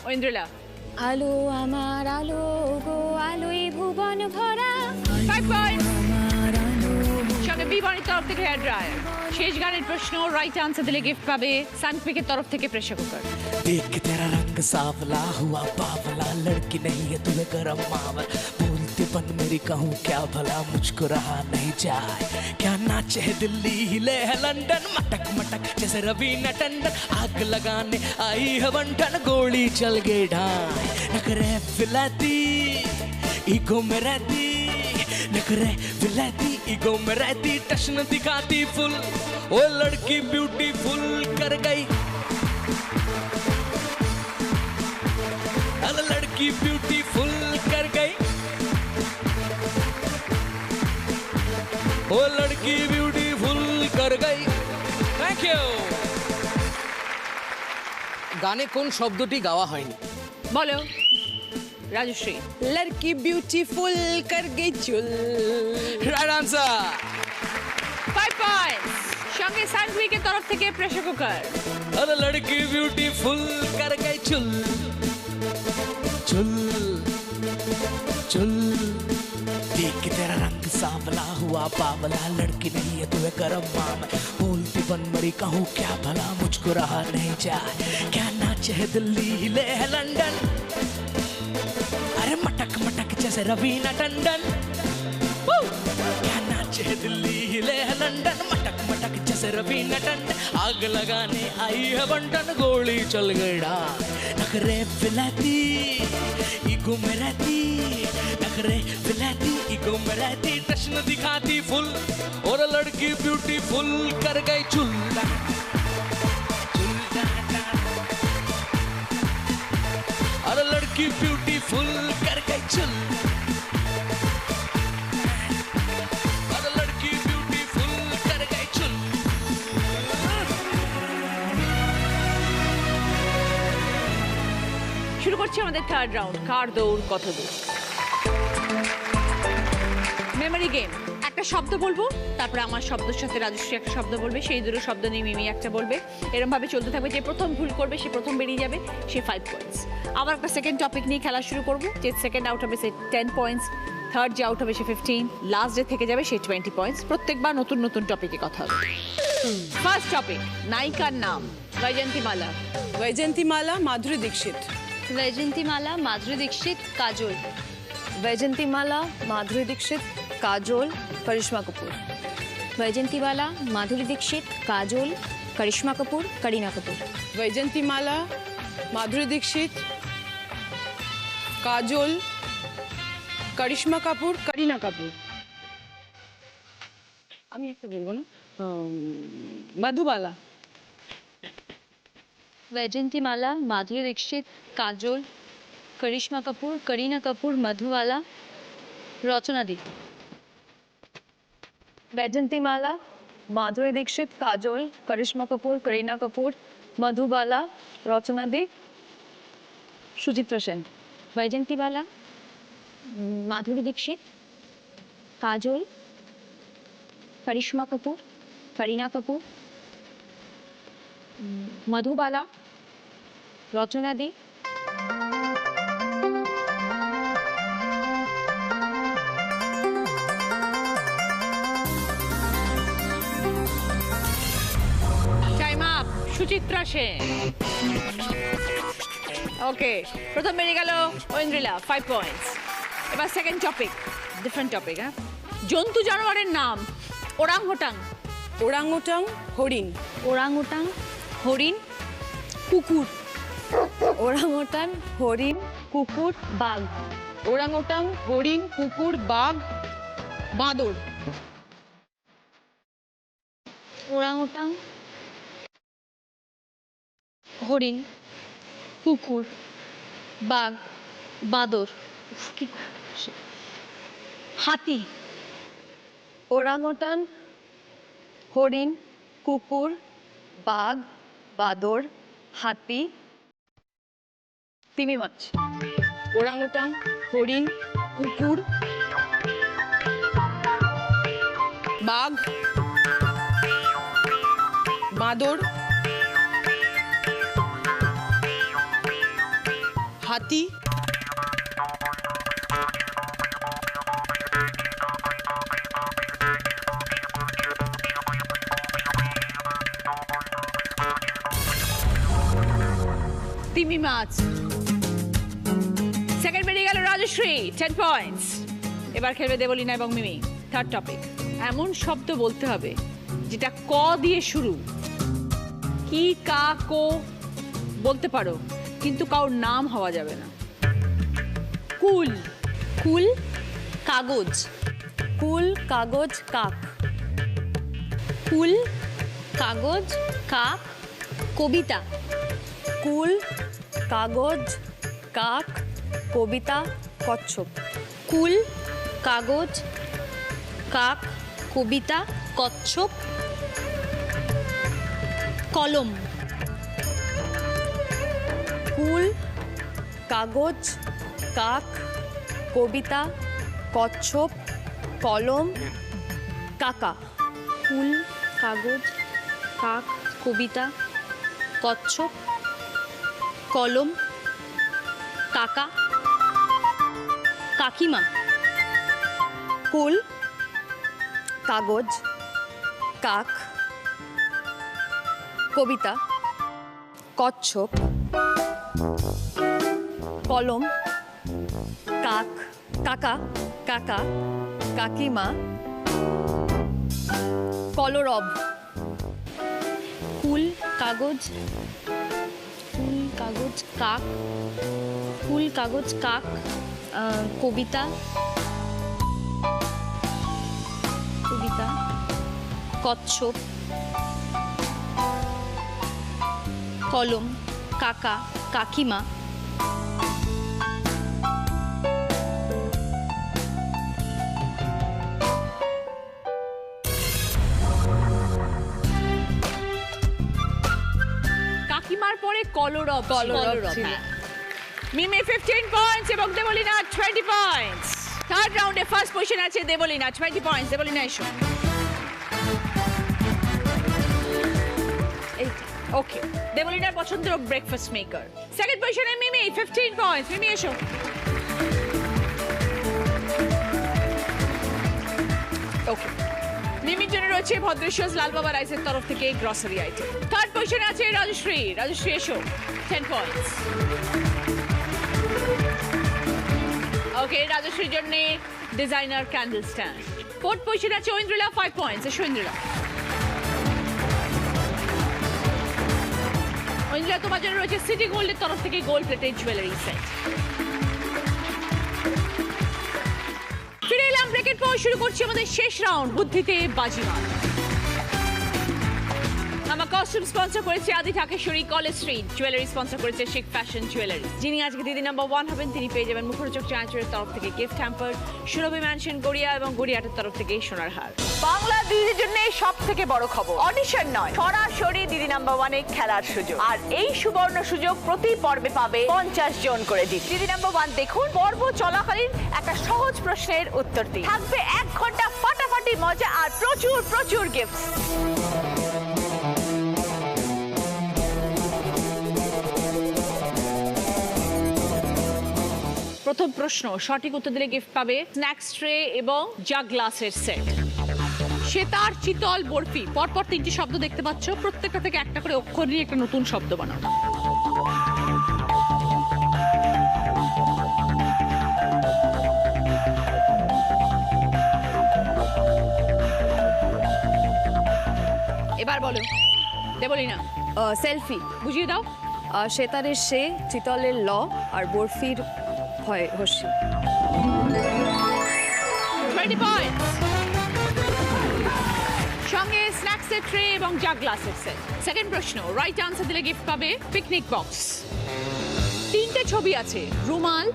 ঐন্দ্রিলা। আলো আমার আলো গো আলোয় ভুবন ভরা। 5 পয়েন্টস। সঙ্গে বি বনির তরফ থেকে হেয়ার ড্রায়ার। শেষ গানের প্রশ্ন, রাইট আনসার দিলে গিফট পাবে সানপিকের তরফ থেকে প্রেসার কুকার। देख के तेरा रंग सावला हुआ बावला लड़की नहीं है तुम्हें गरम मावल बोलते बन मेरी कहूँ क्या भला मुझको रहा नहीं जाए क्या नाचे है दिल्ली हिले है लंदन मटक मटक जैसे रवीना टंडन आग लगाने आई है बंटन गोली चल गई ढाई नखरे फिलाती ईगो में रहती नखरे फिलाती ईगो में रहती टशन दिखाती फुल ओ लड़की ब्यूटीफुल कर गई लड़की ब्यूटीफुल कर गई वो लड़की ब्यूटीफुल कर गई। Thank you. গানে কোন শব্দটি গাওয়া হয়নি? বলো রাজশ্রী। लड़की ब्यूटीफुल कर गई चुल। Right answer. 5 পয়েন্টস। সঙ্গে সানপিকের তরফ থেকে প্রেসার কুকার। अरे लड़की ब्यूटीफुल कर गई चुल चुल चुल देख के तेरा रंग सांवला हुआ बावला लड़की नहीं है तुम्हें गरम माम बोलती बन मरी कहूँ क्या भला मुझको रहा नहीं जाए क्या नाचे है दिल्ली हिले है लंदन अरे मटक मटक जैसे रवीना टंडन क्या नाचे है दिल्ली हिले है लंदन मटक मटक जैसे रवीना टंडन आग लगाने आई है बंटन गोली चल गई डाल नखरे फिलहाती ईगो में रहती नखरे फिलहाती ईगो में रहती टशन दिखाती फुल और लड़की ब्यूटीफुल कर गई चुल्ला और लड़की ब्यूटीफुल कर गई चुल और लड़की ब्यूटीफुल कर गई चुल শুরু করছি আমাদের থার্ড রাউন্ড কার দৌড় কত দূর মেমরি গেম একটা শব্দ বলবো তারপরে আমার শব্দের সাথে রাজশ্রী একটা শব্দ বলবে সেই দুটো শব্দ নিয়ে মিমি একটা বলবে এরকম ভাবে চলতে থাকবে যে প্রথম ভুল করবে সে প্রথম বেরিয়ে যাবে সে 5 পয়েন্টস আবার একটা সেকেন্ড টপিক নিয়ে খেলা শুরু করব যে সেকেন্ড আউট হবে সে 10 পয়েন্টস থার্ড যে আউট হবে সে 15 লাস্ট যে থেকে যাবে সে 20 পয়েন্টস প্রত্যেকবার নতুন নতুন টপিকে কথা হবে ফার্স্ট টপিক নায়িকার নাম বৈজয়ন্তীমালা वैजयंतीमाला माधुरी दीक्षित वैजयंतीमाला माधुरी दीक्षित काजोल वैजयंतीमाला माधुरी दीक्षित काजोल करिश्मा कपूर वैजयंतीमाला माधुरी दीक्षित काजोल करिश्मा कपूर करीना कपूर वैजयंतीमाला माधुरी दीक्षित काजोल करिश्मा कपूर करीना कपूर আমি একটা বলবো না মধুবালা वैजयंतीमाला माधुरी दीक्षित काजोल करिश्मा कपूर करीना कपूर मधुबाला रचना दी वैजयंतीमाला माधुरी दीक्षित काजोल करिश्मा कपूर करीना कपूर मधुबाला रचना दी सुचित्रा सेन वैजयंतीमाला माधुरी दीक्षित काजोल करिश्मा कपूर करीना कपूर मधुबाला रचना दी টাইম আপ সুচিত্রা সেন ওকে প্রথম বেরিয়ে গেল ঐন্দ্রিলা 5 পয়েন্টস এবার সেকেন্ড টপিক ডিফারেন্ট টপিক হ্যাঁ জন্তু জানোয়ারের নাম ওরাংওটাং ওরাংওটাং হরিণ ओरांगुटांग हरिण कुकुर ओरांगोटान हरिण कुकुर बाघ ওরাংওটাং হরিণ কুকুর বাঘ বাঁদর ओरांगुटांग हरिण कुकुर बाघ बादर हाथी ओरांगोटान हरिण कुकुर बाघ बादर हाथी तिमी माछ ওরাংওটাং হরিণ কুকুর বাঘ বাঁদর হাতি তিমি মাছ সেকেন্ড বেরিয়ে গেল রাজশ্রী 10 পয়েন্টস এবার খেলবে দেবলীনা এবং মিমি থার্ড টপিক এমন শব্দ বলতে হবে যেটা ক দিয়ে শুরু কি কা কো বলতে পারো কিন্তু কারোর নাম হওয়া যাবে না কুল कुल कागज कुल कागज काक कुल कागज काक कविता कुल कागज काक कविता कच्छप कुल कागज काक कविता कच्छप कलम कुल कागज काक कविता कच्छप कलम काका कुल कागज काक कविता कच्छप कलम काका काकीमा कुल कागज काक कविता कच्छप कलम काक काका काका কাকিমা, কলরব, ফুল কাগজ, ফুল কাগজ কাক, ফুল কাগজ কাক, কবিতা, কবিতা, কচ্ছপ, কলম, কাকা, কাকিমা, কাকিমার পরে কলরব কলরব ছিল। হ্যাঁ। মিমি 15 পয়েন্টস এবং দেবলিনা 20 পয়েন্টস। থার্ড রাউন্ডে ফার্স্ট পজিশন আছে দেবলিনা 20 পয়েন্টস। দেবলিনা এসো। ওকে, দেবলিনার পছন্দের ব্রেকফাস্ট মেকার। সেকেন্ড পজিশনে মিমি 15 পয়েন্টস। মিমি এসো। ওকে, মিমির জন্য রয়েছে ভদ্রেশ্বর লালবাবা রাইসের তরফ থেকে গ্রসারি আইটেম। থার্ড পজিশনে আছে রাজশ্রী। রাজশ্রী এসো, 10 পয়েন্টস। ওকে, রাজশ্রীর জন্য ডিজাইনার ক্যান্ডেল স্ট্যান্ড। ফোর্থ পজিশনে আছে ঐন্দ্রিলা, 5 পয়েন্টস। এসো ঐন্দ্রিলা। ঐন্দ্রিলা, তোমার জন্য রয়েছে সিটি গোল্ডের তরফ থেকে গোল্ড প্লেটেড জুয়েলারি সেট। ফিরে এলাম ব্রেকের পর, শুরু করছি আমাদের শেষ রাউন্ড, বুদ্ধিতে বাজিমাত। আমার কস্টিউম স্পন্সর করেছে আদি Dhakeshwari, college street. Jewellery sponsor করেছে শিক ফ্যাশন জুয়েলারি। যিনি আজকে দিদি নাম্বার 1 হবেন তিনি পেয়ে যাবেন মুখরোচক চাঁচুরের তরফ থেকে গিফট হ্যাম্পার, সুরভি ম্যানশন গড়িয়া এবং গড়িয়াটের তরফ থেকে সোনার হার। বাংলা দিদির জন্য সব থেকে বড় খবর, অডিশন নয়, সরাসরি দিদি নাম্বার 1-এ খেলার সুযোগ। আর এই সুবর্ণ সুযোগ প্রতি পর্বে পাবে 50 জন করে দিদি। দিদি নাম্বার 1 দেখুন, পর্ব চলাকালীন একটা সহজ প্রশ্নের উত্তর দিন। থাকবে 1 ঘন্টা ফাটাফাটি মজা আর প্রচুর প্রচুর গিফট। প্রথম প্রশ্ন, সঠিক উত্তর দিলে গিফট পাবে স্ন্যাক্স ট্রে এবং জাগ গ্লাসের সেট। সেতার, চিতল, বরফি, পরপর 3টি শব্দ দেখতে পাচ্ছ। প্রত্যেকটা থেকে একটা করে অক্ষর নিয়ে একটা নতুন শব্দ বানাও। এবার বলো দেবলিনা। সেলফি, বুঝিয়ে দাও। সেতারের সে, চিতলের ল, আর বরফির হয় হস্যি। 20 পয়েন্টস। সঙ্গে স্ন্যাক্সের ট্রে এবং জাগ গ্লাসের সেট। সেকেন্ড প্রশ্ন, রাইট আনসার দিলে গিফট পাবে পিকনিক বক্স। 3টে ছবি আছে, রুমাল,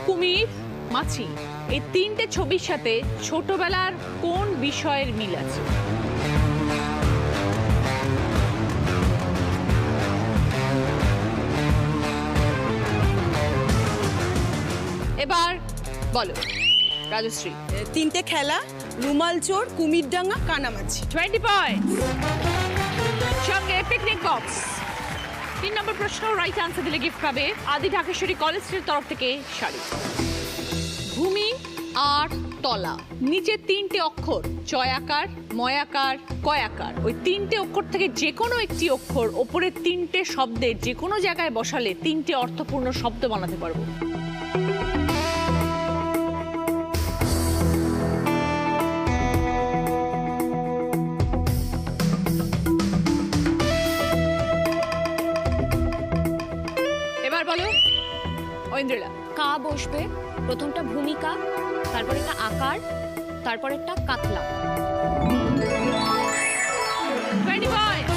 কুমির, মাছি। এই 3টে ছবির সাথে ছোটবেলার কোন বিষয়ের মিল আছে? এবার বলো রাজশ্রী। 3টে খেলা, রুমাল চোর, কুমিরডাঙ্গা, কানামাছি। 20 পয়েন্টস। সঙ্গে পিকনিক বক্স। 3 নম্বর প্রশ্ন, রাইট আনসার দিলে গিফট পাবে আদি ঢাকেশ্বরী কলেজের তরফ থেকে শাড়ি। ভূমি আর তলা, নিচে 3টে অক্ষর, চয়াকার, ময়াকার, কয়াকার। ওই 3টে অক্ষর থেকে যে কোনো একটি অক্ষর ওপরের 3টে শব্দের যে কোনো জায়গায় বসালে 3টে অর্থপূর্ণ শব্দ বানাতে পারবো। এবার বলো ঐন্দ্রিলা। কা বসবে, প্রথমটা ভূমিকা, তারপর একটা আকার, তারপর একটা কাতলা। 20 পয়েন্টস।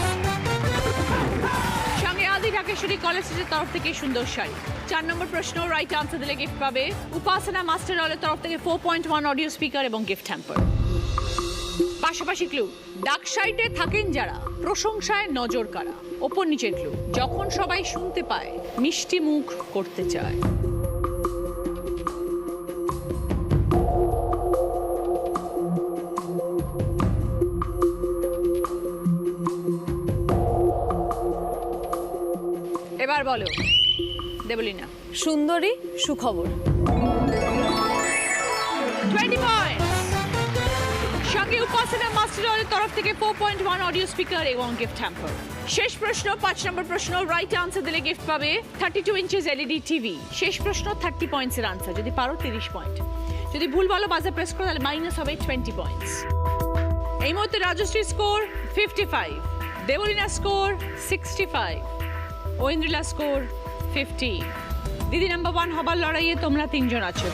সঙ্গে আদি ঢাকেশ্বরী কলেজের তরফ থেকে সুন্দর শাড়ি। 4 নম্বর প্রশ্ন, রাইট আনসার দিলে গিফট পাবে উপাসনা মাস্টার রলের তরফ থেকে 4.1 অডিও স্পিকার এবং গিফট হ্যাম্পার। পাশাপাশি ক্লু, ডাক সাইটে থাকেন যারা, প্রশংসায় নজর কারা। ওপর নিচের ক্লু, যখন সবাই শুনতে পায় মিষ্টি মুখ করতে চায়। এবার বলো দেবলিনা। সুন্দরী, সুখবর। 20 পয়েন্টস। সঙ্গে উপাসনা মাস্টার রলের তরফ থেকে 4.1 অডিও স্পিকার এবং গিফট হ্যাম্পার। শেষ প্রশ্ন, 5 নম্বর প্রশ্ন, রাইট আনসার দিলে গিফট পাবে 32 ইঞ্চেস এলইডি টিভি। শেষ প্রশ্ন 30 পয়েন্টসের আনসার, যদি পারো 30 পয়েন্ট। যদি ভুল বলো বাজার প্রেস করো তাহলে মাইনাস হবে 20 পয়েন্টস। এই মুহূর্তে Rajashree score 55, Debolina score 65, Oindrila score 50। Didi number 1 হবার লড়াইয়ে তোমরা 3 জন আছো।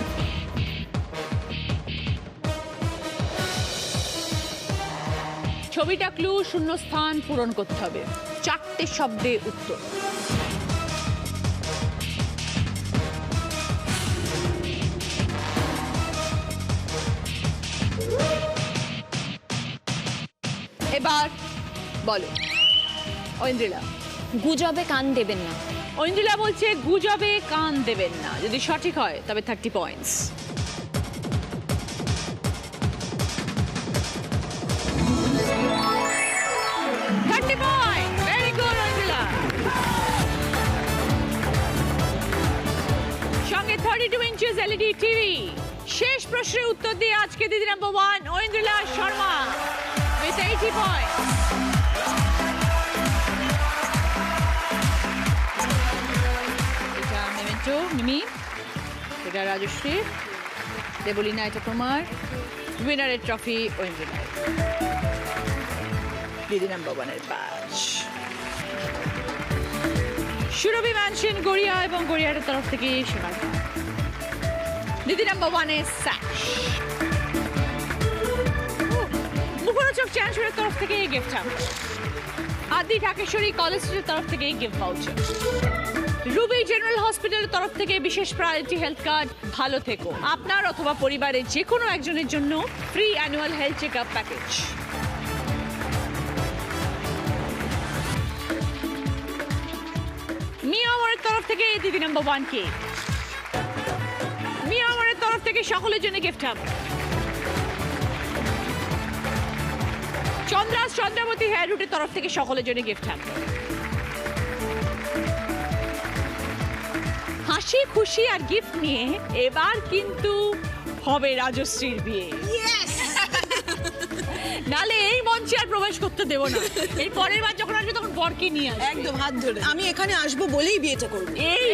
ছবিটা ক্লু, শূন্যস্থান পূরণ করতে হবে। 4টে শব্দে উত্তর। এবার বলো ঐন্দ্রিলা। গুজবে কান দেবেন না। ঐন্দ্রিলা বলছে গুজবে কান দেবেন না, যদি সঠিক হয় তবে 30 পয়েন্টস। Very good Aindrila. সঙ্গে 32 ইঞ্চেস এলইডি টিভি। শেষ প্রশ্নের উত্তর দিয়ে আজকে দিদি number 1 Aindrila Sharma with 80 points. এটা মেমেন্টো মিমি, এটা রাজশ্রী, দেবলীনা এটা তোমার, উইনারের ট্রফি ঐন্দ্রিলা। দিদি নাম্বার 1-এর ব্যাচ। সুরভি ম্যানশন গড়িয়া এবং গড়িয়ার তরফ থেকে সোনার দিদি নাম্বার 1-এর স্যাশ। মুখরোচক চ্যান্সেলের তরফ থেকে এই গিফট হ্যাম্পার। আদি ঢাকেশ্বরী কলেজের তরফ থেকে এই গিফট ভাউচার। রুবি জেনারেল হসপিটালের তরফ থেকে বিশেষ প্রায়োরিটি হেলথ কার্ড। ভালো থেকো। আপনার অথবা পরিবারের যে কোনো একজনের জন্য free annual health check up package. মিয়ামরের তরফ থেকে দিদি নাম্বার 1-কে। মিয়ামরের তরফ থেকে সকলের জন্য গিফট হ্যাম্পার। চন্দ্রাস চন্দ্রাবতী হেয়ার রুটের তরফ থেকে সকলের জন্য গিফট হ্যাম্পার। হাসি খুশি আর গিফট নিয়ে এবার কিন্তু হবে রাজশ্রীর বিয়ে। নালে এই মঞ্চে আর প্রবেশ করতে দেব না। এই পরের বার যখন আসবে তখন বরকে নিয়ে আসবে। একদম হাত ধরে আমি এখানে আসবো বলেই বিয়েটা করবো। এই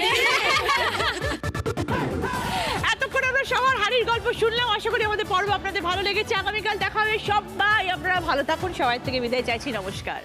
এতক্ষণ আমরা সবার হাড়ির গল্প শুনলাম। আশা করি আমাদের পর্ব আপনাদের ভালো লেগেছে। আগামীকাল দেখা হবে। সবাই আপনারা ভালো থাকুন। সবাই থেকে বিদায় চাইছি। নমস্কার।